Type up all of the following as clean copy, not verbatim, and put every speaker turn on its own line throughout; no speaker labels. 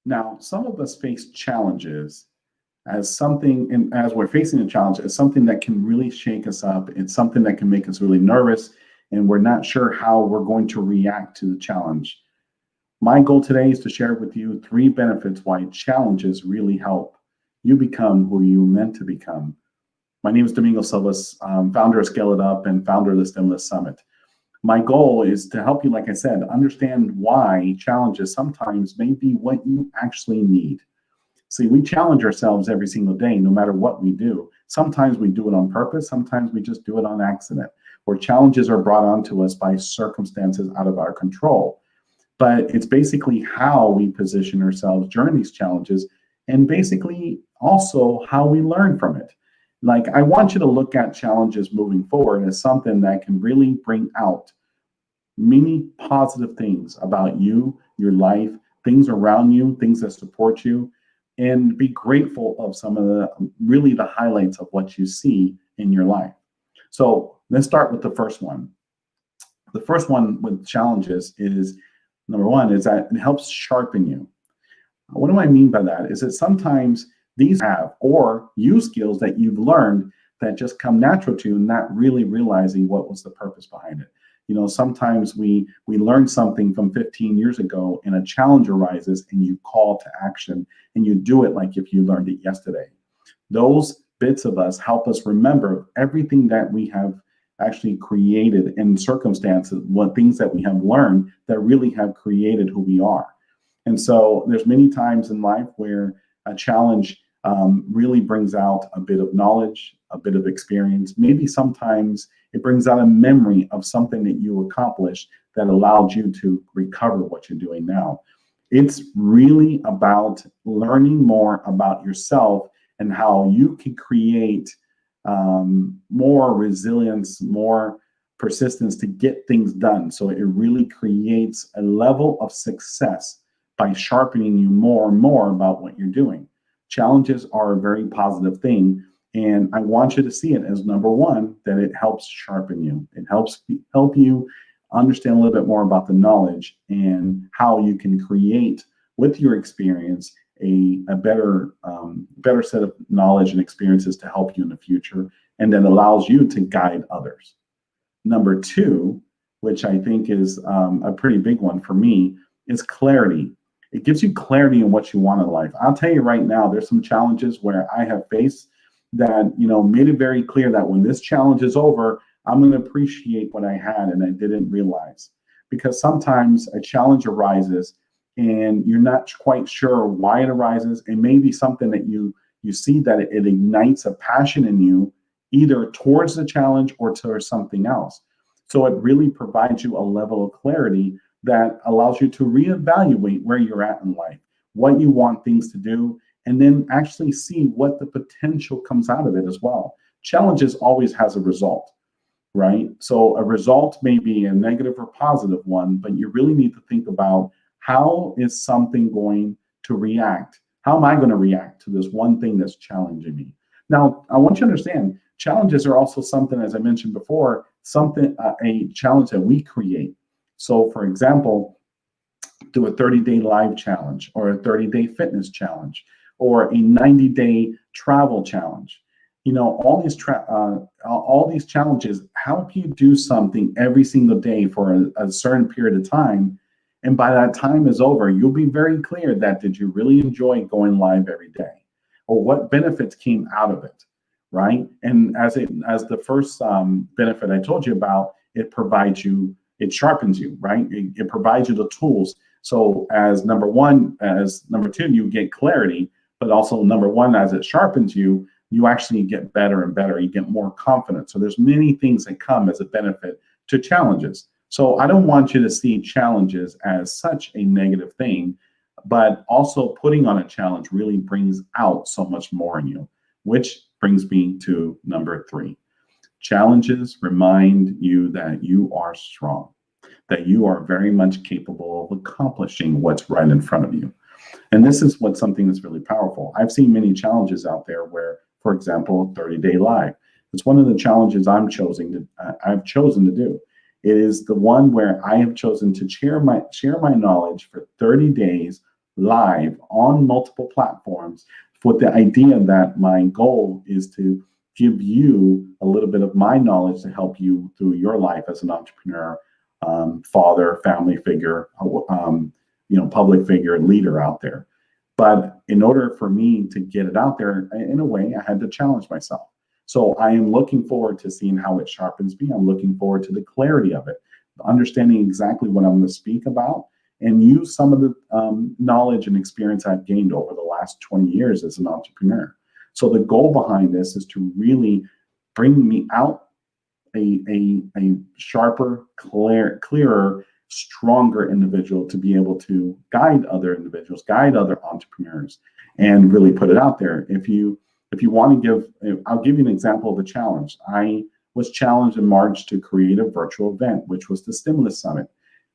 Now, some of us face challenges as something, and as we're facing a challenge, as something that can really shake us up. It's something that can make us really nervous, and we're not sure how we're going to react to the challenge. My goal today is to share with you three benefits why challenges really help you become who you meant to become. My name is Domingo Silvas, founder of Scale It Up and founder of the Stimulus Summit. My goal is to help you, like I said, understand why challenges sometimes may be what you actually need. See, we challenge ourselves every single day, no matter what we do. Sometimes we do it on purpose, sometimes we just do it on accident, where challenges are brought onto us by circumstances out of our control. But it's basically how we position ourselves during these challenges and basically also how we learn from it. Like, I want you to look at challenges moving forward as something that can really bring out many positive things about you, your life, things around you, things that support you, and be grateful of some of the highlights of what you see in your life. So let's start with the first one. The first one with challenges is, number one, is that it helps sharpen you. What do I mean by that? Is that sometimes these have or use skills that you've learned that just come natural to you, not really realizing what was the purpose behind it. You know, sometimes we learn something from 15 years ago and a challenge arises and you call to action and you do it like if you learned it yesterday. Those bits of us help us remember everything that we have actually created in circumstances, what things that we have learned that really have created who we are. And so there's many times in life where a challenge really brings out a bit of knowledge, a bit of experience. Maybe sometimes it brings out a memory of something that you accomplished that allowed you to recover what you're doing now. It's really about learning more about yourself and how you can create more resilience, more persistence to get things done. So it really creates a level of success by sharpening you more and more about what you're doing. Challenges are a very positive thing. And I want you to see it as, number one, that it helps sharpen you. It helps help you understand a little bit more about the knowledge and how you can create with your experience a better set of knowledge and experiences to help you in the future, and that allows you to guide others. Number two, which I think is a pretty big one for me, is clarity. It gives you clarity in what you want in life. I'll tell you right now, there's some challenges where I have faced that, made it very clear that when this challenge is over, I'm going to appreciate what I had and I didn't realize. Because sometimes a challenge arises and you're not quite sure why it arises. It may be something that you see that it ignites a passion in you, either towards the challenge or towards something else. So it really provides you a level of clarity that allows you to reevaluate where you're at in life, what you want things to do, and then actually see what the potential comes out of it as well. Challenges always has a result, right? So a result may be a negative or positive one, but you really need to think about, how is something going to react? How am I going to react to this one thing that's challenging me? Now, I want you to understand, challenges are also something, as I mentioned before, a challenge that we create. So for example, do a 30-day live challenge or a 30-day fitness challenge or a 90-day travel challenge. All these challenges help you do something every single day for a certain period of time. And by that time is over, you'll be very clear that, did you really enjoy going live every day? Or what benefits came out of it, right? And as the first benefit I told you about, it sharpens you, right? It provides you the tools. So as number two, you get clarity, but also number one, as it sharpens you, you actually get better and better. You get more confident. So there's many things that come as a benefit to challenges. So I don't want you to see challenges as such a negative thing, but also putting on a challenge really brings out so much more in you, which brings me to number three. Challenges remind you that you are strong, that you are very much capable of accomplishing what's right in front of you. And this is something that's really powerful. I've seen many challenges out there where, for example, 30-day live. It's one of the challenges I've chosen to do. It is the one where I have chosen to share my knowledge for 30 days live on multiple platforms with the idea that my goal is to give you a little bit of my knowledge to help you through your life as an entrepreneur, father, family figure, public figure, leader out there. But in order for me to get it out there, in a way, I had to challenge myself. So I am looking forward to seeing how it sharpens me. I'm looking forward to the clarity of it, understanding exactly what I'm going to speak about, and use some of the knowledge and experience I've gained over the last 20 years as an entrepreneur. So the goal behind this is to really bring me out a sharper, clearer, stronger individual to be able to guide other individuals, guide other entrepreneurs, and really put it out there. If you want to I'll give you an example of a challenge. I was challenged in March to create a virtual event, which was the Stimulus Summit.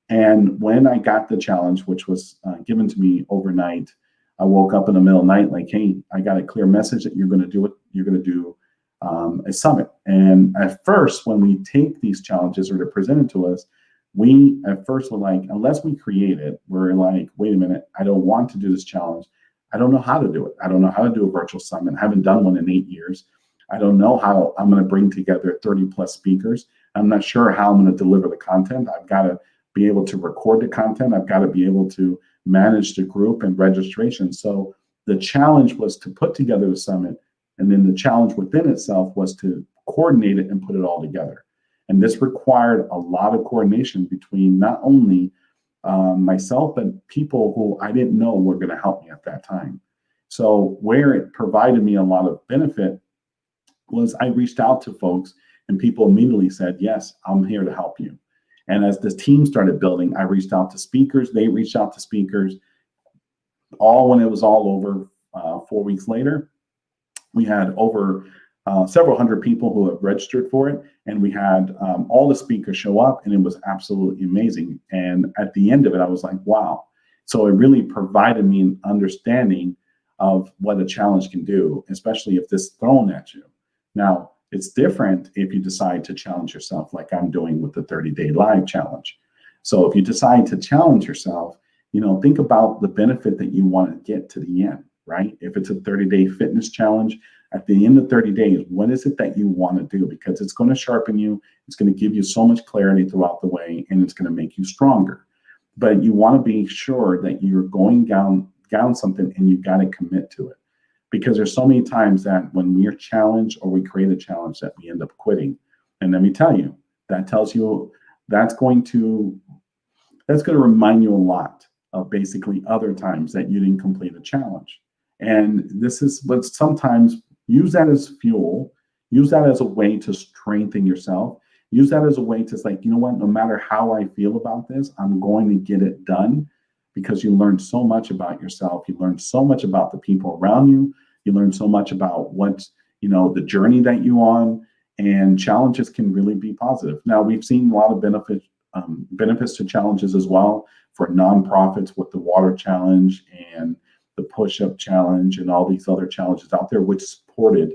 And when I got the challenge, which was given to me overnight, I woke up in the middle of the night like, hey, I got a clear message that you're going to do it. You're going to do a summit. And at first, when we take these challenges or they're presented to us, we at first were like, unless we create it, we're like, wait a minute, I don't want to do this challenge. I don't know how to do it. I don't know how to do a virtual summit. I haven't done one in 8 years. I don't know how I'm going to bring together 30 plus speakers. I'm not sure how I'm going to deliver the content. I've got to be able to record the content. I've got to be able to manage the group and registration. So the challenge was to put together the summit. And then the challenge within itself was to coordinate it and put it all together. And this required a lot of coordination between not only myself, but people who I didn't know were going to help me at that time. So where it provided me a lot of benefit was I reached out to folks and people immediately said, yes, I'm here to help you. And as the team started building, I reached out to speakers. They reached out to speakers. All when it was all over, 4 weeks later, we had over several hundred people who have registered for it. And we had all the speakers show up, and it was absolutely amazing. And at the end of it, I was like, wow. So it really provided me an understanding of what a challenge can do, especially if this is thrown at you. Now, it's different if you decide to challenge yourself like I'm doing with the 30-day live challenge. So if you decide to challenge yourself, think about the benefit that you want to get to the end, right? If it's a 30-day fitness challenge, at the end of 30 days, what is it that you want to do? Because it's going to sharpen you. It's going to give you so much clarity throughout the way, and it's going to make you stronger. But you want to be sure that you're going down something and you got to commit to it. Because there's so many times that when we're challenged or we create a challenge that we end up quitting. And let me tell you, that's going to remind you a lot of basically other times that you didn't complete a challenge. And this is what sometimes use that as fuel, use that as a way to strengthen yourself, use that as a way to like, you know what, no matter how I feel about this, I'm going to get it done. Because you learn so much about yourself. You learn so much about the people around you. You learn so much about the journey that you're on, and challenges can really be positive. Now, we've seen a lot of benefits to challenges as well for nonprofits with the water challenge and the push-up challenge and all these other challenges out there, which supported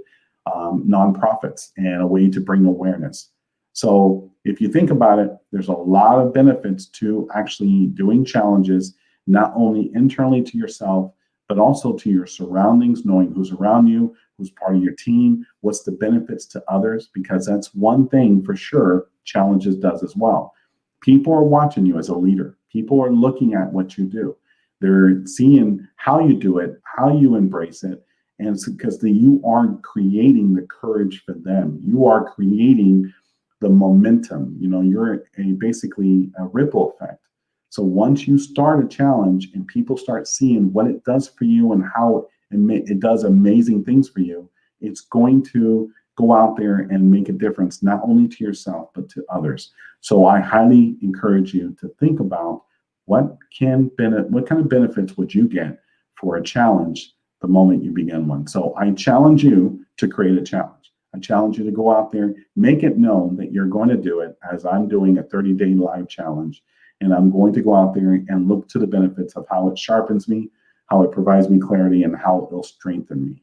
nonprofits and a way to bring awareness. So if you think about it, there's a lot of benefits to actually doing challenges, not only internally to yourself, but also to your surroundings, knowing who's around you, who's part of your team, what's the benefits to others, because that's one thing for sure challenges does as well. People are watching you as a leader. People are looking at what you do. They're seeing how you do it, how you embrace it, and it's because you are creating the courage for them. You are creating the momentum. You're basically a ripple effect. So once you start a challenge and people start seeing what it does for you and how it does amazing things for you, it's going to go out there and make a difference, not only to yourself, but to others. So I highly encourage you to think about what kind of benefits would you get for a challenge the moment you begin one. So I challenge you to create a challenge. I challenge you to go out there, make it known that you're going to do it, as I'm doing a 30-day live challenge. And I'm going to go out there and look to the benefits of how it sharpens me, how it provides me clarity, and how it will strengthen me.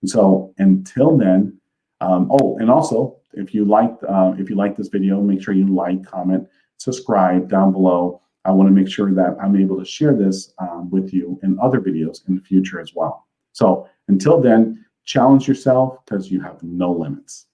And so until then, and also if you like this video, make sure you like, comment, subscribe down below. I want to make sure that I'm able to share this with you in other videos in the future as well. So until then, challenge yourself because you have no limits.